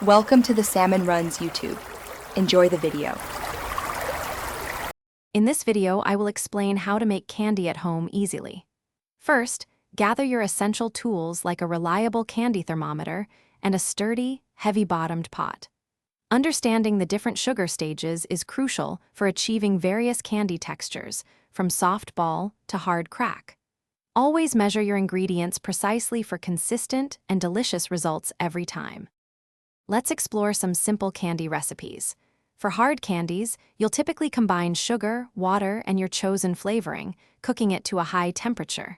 Welcome to the Salmon Runs YouTube. Enjoy the video. In this video, I will explain how to make candy at home easily. First, gather your essential tools like a reliable candy thermometer and a sturdy, heavy-bottomed pot. Understanding the different sugar stages is crucial for achieving various candy textures, from soft ball to hard crack. Always measure your ingredients precisely for consistent and delicious results every time. Let's explore some simple candy recipes. For hard candies, you'll typically combine sugar, water, and your chosen flavoring, cooking it to a high temperature.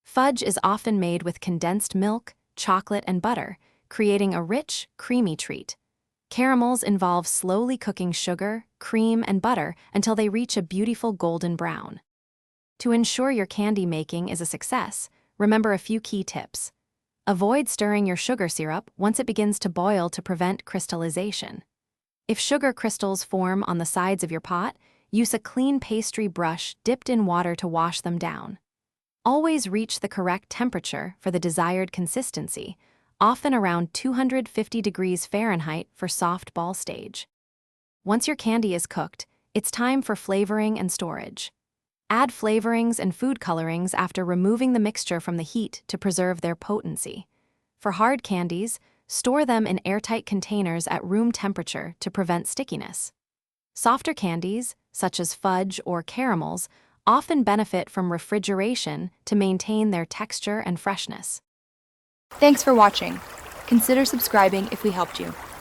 Fudge is often made with condensed milk, chocolate, and butter, creating a rich, creamy treat. Caramels involve slowly cooking sugar, cream, and butter until they reach a beautiful golden brown. To ensure your candy making is a success, remember a few key tips. Avoid stirring your sugar syrup once it begins to boil to prevent crystallization. If sugar crystals form on the sides of your pot, use a clean pastry brush dipped in water to wash them down. Always reach the correct temperature for the desired consistency, often around 250 degrees Fahrenheit for soft ball stage. Once your candy is cooked, it's time for flavoring and storage. Add flavorings and food colorings after removing the mixture from the heat to preserve their potency. For hard candies, store them in airtight containers at room temperature to prevent stickiness. Softer candies, such as fudge or caramels, often benefit from refrigeration to maintain their texture and freshness. Thanks for watching. Consider subscribing if we helped you.